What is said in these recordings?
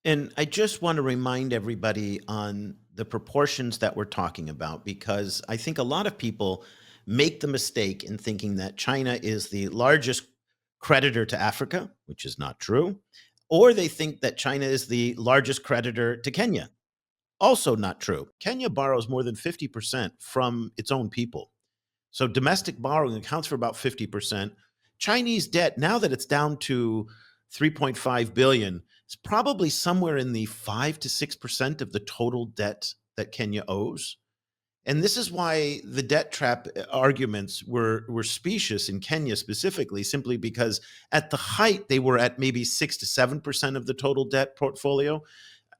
And I just want to remind everybody on the proportions that we're talking about, because I think a lot of people make the mistake in thinking that China is the largest creditor to Africa, which is not true, or they think that China is the largest creditor to Kenya. Also not true. Kenya borrows more than 50% from its own people. So domestic borrowing accounts for about 50%. Chinese debt, now that it's down to 3.5 billion, is probably somewhere in the 5 to 6% of the total debt that Kenya owes. And this is why the debt trap arguments were specious in Kenya specifically, simply because at the height they were at maybe 6 to 7% of the total debt portfolio,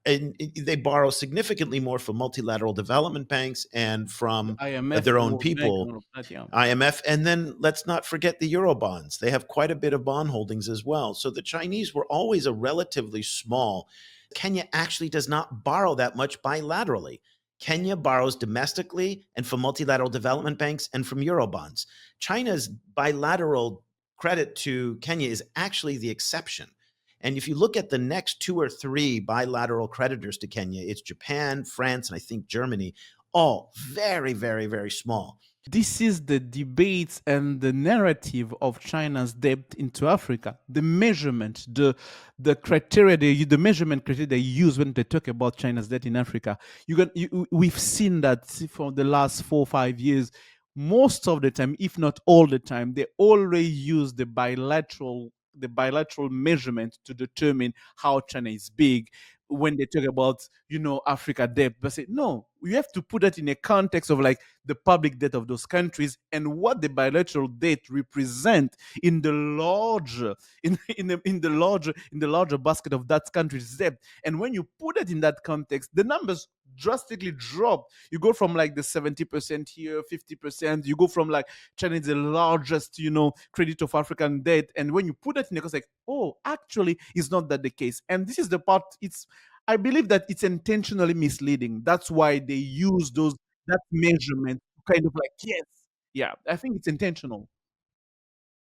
and they borrow significantly more from multilateral development banks and The from IMF, their the own World Bank, and people, all of that. Yeah. IMF. And then let's not forget the euro bonds. They have quite a bit of bond holdings as well. So the Chinese were always a relatively small. Kenya actually does not borrow that much bilaterally. Kenya borrows domestically and from multilateral development banks and from euro bonds. China's bilateral credit to Kenya is actually the exception. And if you look at the next two or three bilateral creditors to Kenya, it's Japan, France, and I think Germany, all very, very, very small. This is the debate and the narrative of China's debt into Africa. The measurement, the criteria, the measurement criteria they use when they talk about China's debt in Africa. We've seen that for the last 4 or 5 years. Most of the time, if not all the time, they always use the bilateral measurement to determine how China is big when they talk about Africa debt. But say no, you have to put that in a context of like the public debt of those countries and what the bilateral debt represent in the larger in the larger basket of that country's debt. And when you put it in that context, the numbers drastically drop. You go from like the 70% here, 50%. You go from like China is the largest, credit of African debt. And when you put it in the context, like, oh, actually, it's not that the case. And this is the part. I believe that it's intentionally misleading. That's why they use that measurement to kind of like, yes, yeah. I think it's intentional.